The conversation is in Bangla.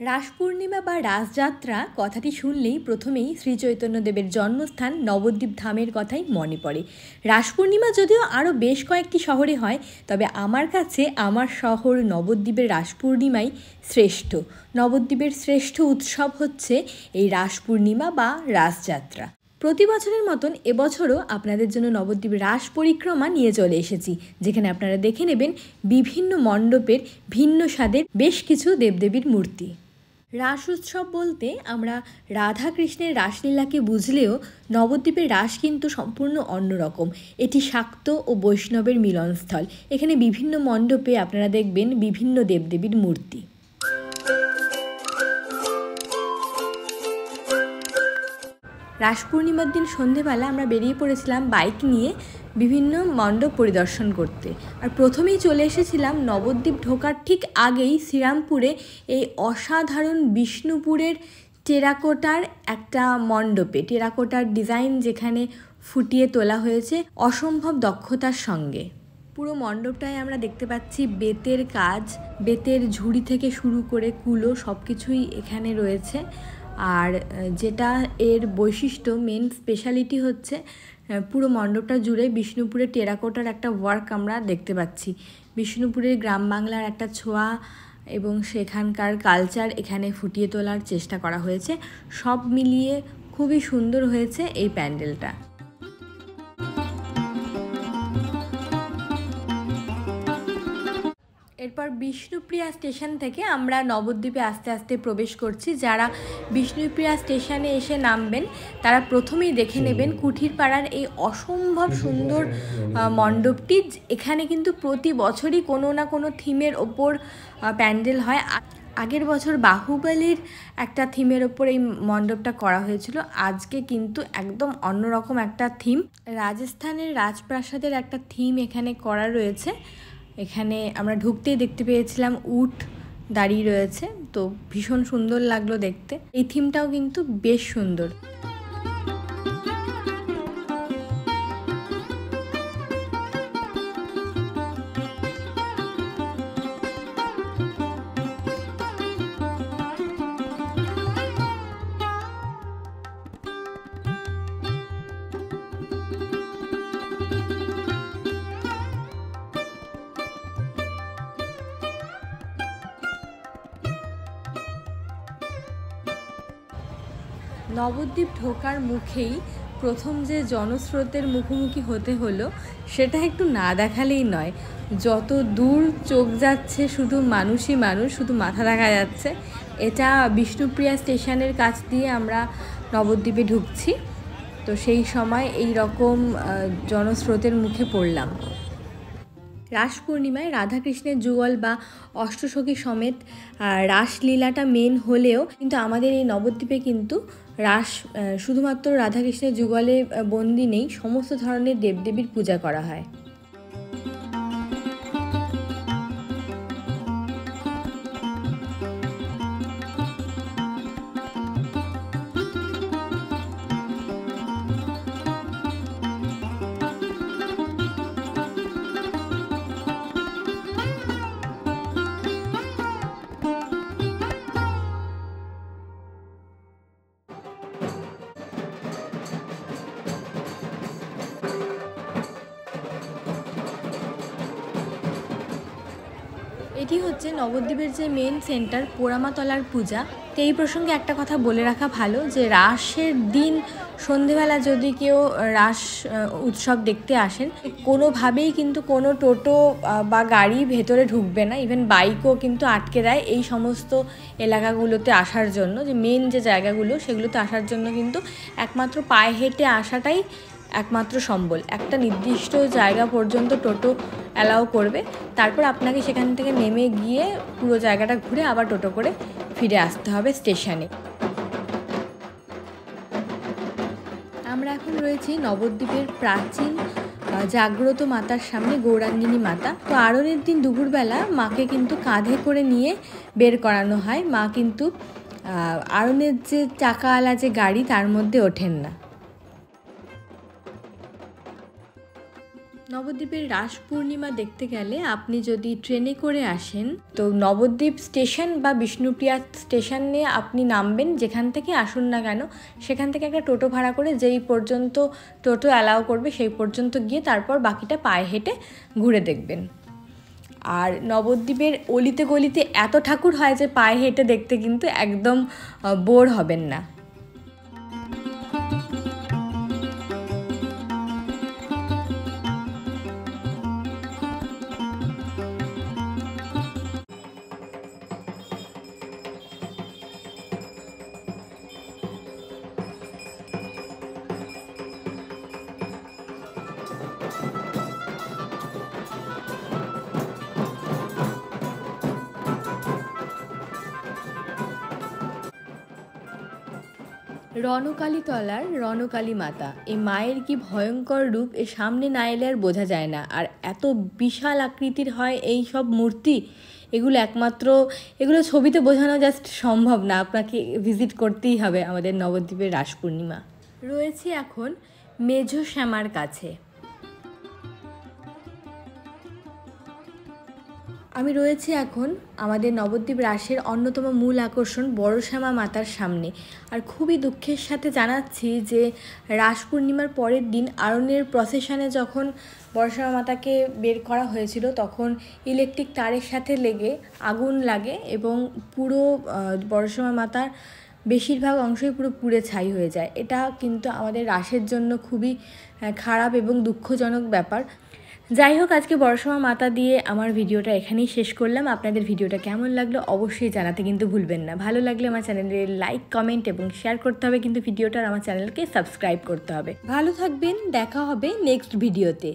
রাস পূর্ণিমা বা রাসযাত্রা কথাটি শুনলেই প্রথমেই শ্রীচৈতন্যদেবের জন্মস্থান নবদ্বীপ ধামের কথাই মনে পড়ে। রাস পূর্ণিমা যদিও আরও বেশ কয়েকটি শহরে হয়, তবে আমার কাছে আমার শহর নবদ্বীপের রাস পূর্ণিমাই শ্রেষ্ঠ। নবদ্বীপের শ্রেষ্ঠ উৎসব হচ্ছে এই রাস পূর্ণিমা বা রাসযাত্রা। প্রতি বছরের মতন এবছরও আপনাদের জন্য নবদ্বীপ রাস পরিক্রমা নিয়ে চলে এসেছি, যেখানে আপনারা দেখে নেবেন বিভিন্ন মণ্ডপের ভিন্ন স্বাদের বেশ কিছু দেবদেবীর মূর্তি। রাস উৎসব বলতে আমরা রাধা কৃষ্ণের রাসলীলাকে বুঝলেও নবদ্বীপের রাস কিন্তু সম্পূর্ণ অন্যরকম। এটি শাক্ত ও বৈষ্ণবের মিলনস্থল। এখানে বিভিন্ন মণ্ডপে আপনারা দেখবেন বিভিন্ন দেবদেবীর মূর্তি। রাস পূর্ণিমার দিন সন্ধেবেলা আমরা বেরিয়ে পড়েছিলাম বাইক নিয়ে বিভিন্ন মণ্ডপ পরিদর্শন করতে। আর প্রথমেই চলে এসেছিলাম নবদ্বীপ ঢোকার ঠিক আগেই শ্রীরামপুরে এই অসাধারণ বিষ্ণুপুরের টেরাকোটার একটা মণ্ডপে, টেরাকোটার ডিজাইন যেখানে ফুটিয়ে তোলা হয়েছে অসম্ভব দক্ষতার সঙ্গে। পুরো মণ্ডপটায় আমরা দেখতে পাচ্ছি বেতের কাজ, বেতের ঝুড়ি থেকে শুরু করে কুলো সব কিছুই এখানে রয়েছে। আর যেটা এর বৈশিষ্ট্য, মেন স্পেশালিটি হচ্ছে পুরো মণ্ডপটা জুড়ে বিষ্ণুপুরের টেরাকোটার একটা ওয়ার্ক আমরা দেখতে পাচ্ছি। বিষ্ণুপুরের গ্রাম বাংলার একটা ছোঁয়া এবং সেখানকার কালচার এখানে ফুটিয়ে তোলার চেষ্টা করা হয়েছে। সব মিলিয়ে খুবই সুন্দর হয়েছে এই প্যান্ডেলটা। এরপর বিষ্ণুপ্রিয়া স্টেশন থেকে আমরা নবদ্বীপে আস্তে আস্তে প্রবেশ করছি। যারা বিষ্ণুপ্রিয়া স্টেশনে এসে নামবেন তারা প্রথমেই দেখে নেবেন কুঠিরপাড়ার এই অসম্ভব সুন্দর মণ্ডপটি। এখানে কিন্তু প্রতি বছরই কোনো না কোনো থিমের ওপর প্যান্ডেল হয়। আগের বছর বাহুবলীর একটা থিমের ওপর এই মণ্ডপটা করা হয়েছিল। আজকে কিন্তু একদম অন্যরকম একটা থিম, রাজস্থানের রাজপ্রাসাদের একটা থিম এখানে করা রয়েছে। এখানে আমরা ঢুকতেই দেখতে পেয়েছিলাম উট দাঁড়িয়ে রয়েছে, তো ভীষণ সুন্দর লাগলো দেখতে। এই থিমটাও কিন্তু বেশ সুন্দর। নবদ্বীপ ঢোকার মুখেই প্রথম যে জনস্রোতের মুখোমুখি হতে হলো সেটা একটু না দেখালেই নয়। যত দূর চোখ যাচ্ছে শুধু মানুষই মানুষ, শুধু মাথা দেখা যাচ্ছে। এটা বিষ্ণুপ্রিয়া স্টেশনের কাছ দিয়ে আমরা নবদ্বীপে ঢুকছি, তো সেই সময় এই রকম জনস্রোতের মুখে পড়লাম। রাস পূর্ণিমায় রাধাকৃষ্ণের যুগল বা অষ্টসখী সমেত রাসলীলাটা মেন হলেও কিন্তু আমাদের এই নবদ্বীপে কিন্তু রাস শুধুমাত্র রাধাকৃষ্ণের যুগলে বন্দি নেই, সমস্ত ধরনের দেবদেবীর পূজা করা হয়। এটি হচ্ছে নবদ্বীপের যে মেন সেন্টার পোড়ামাতলার পূজা। তো এই প্রসঙ্গে একটা কথা বলে রাখা ভালো যে রাসের দিন সন্ধেবেলা যদি কেউ রাস উৎসব দেখতে আসেন, কোনোভাবেই কিন্তু কোনো টোটো বা গাড়ি ভেতরে ঢুকবে না, ইভেন বাইকও কিন্তু আটকে দেয় এই সমস্ত এলাকাগুলোতে আসার জন্য। যে মেন যে জায়গাগুলো সেগুলোতে আসার জন্য কিন্তু একমাত্র পায়ে হেঁটে আসাটাই একমাত্র সম্বল। একটা নির্দিষ্ট জায়গা পর্যন্ত টোটো অ্যালাউ করবে, তারপর আপনাকে সেখান থেকে নেমে গিয়ে পুরো জায়গাটা ঘুরে আবার টোটো করে ফিরে আসতে হবে স্টেশনে। আমরা এখন রয়েছি নবদ্বীপের প্রাচীন জাগ্রত মাতার সামনে, গৌরাঙ্গিনী মাতা। তো আরণের দিন দুপুরবেলা মাকে কিন্তু কাঁধে করে নিয়ে বের করানো হয়। মা কিন্তু আরণের যে চাকাওয়ালা যে গাড়ি তার মধ্যে ওঠেন না। নবদ্বীপের রাস পূর্ণিমা দেখতে গেলে আপনি যদি ট্রেনে করে আসেন তো নবদ্বীপ স্টেশন বা বিষ্ণুপ্রিয়া স্টেশনে আপনি নামবেন, যেখান থেকে আসুন না কেন সেখান থেকে একটা টোটো ভাড়া করে যেই পর্যন্ত টোটো অ্যালাউ করবে সেই পর্যন্ত গিয়ে তারপর বাকিটা পায়ে হেঁটে ঘুরে দেখবেন। আর নবদ্বীপের অলিতে গলিতে এত ঠাকুর হয় যে পায়ে হেঁটে দেখতে কিন্তু একদম বোর হবেন না। রণকালীতলার রণকালী মাতা, এই মায়ের কি ভয়ঙ্কর রূপ, এর সামনে না এলে আর বোঝা যায় না। আর এত বিশাল আকৃতির হয় এই সব মূর্তি, এগুলো ছবিতে বোঝানো জাস্ট সম্ভব না, আপনাকে ভিজিট করতেই হবে আমাদের নবদ্বীপের রাস পূর্ণিমা। রয়েছি এখন মেঝো শ্যামার কাছে। আমি রয়েছি এখন আমাদের নবদ্বীপ রাসের অন্যতম মূল আকর্ষণ বড় শ্যামা মাতার সামনে। আর খুবই দুঃখের সাথে জানাচ্ছি যে রাস পূর্ণিমার পরের দিন আরণ্যের প্রসেশনে যখন বড় শ্যামা মাতাকে বের করা হয়েছিল তখন ইলেকট্রিক তারের সাথে লেগে আগুন লাগে এবং পুরো বড় শ্যামা মাতার বেশিরভাগ অংশই পুরো পুড়ে ছাই হয়ে যায়। এটা কিন্তু আমাদের রাসের জন্য খুবই খারাপ এবং দুঃখজনক ব্যাপার। যাই হোক, আজকে বড় শ্যামা মাতা দিয়ে আমার ভিডিওটা এখানেই শেষ করলাম। আপনাদের ভিডিওটা কেমন লাগলো অবশ্যই জানাতে কিন্তু ভুলবেন না। ভালো লাগলে আমার চ্যানেলে লাইক, কমেন্ট এবং শেয়ার করতে হবে, কিন্তু ভিডিওটা আমার চ্যানেলকে সাবস্ক্রাইব করতে হবে। ভালো থাকবেন, দেখা হবে নেক্সট ভিডিওতে।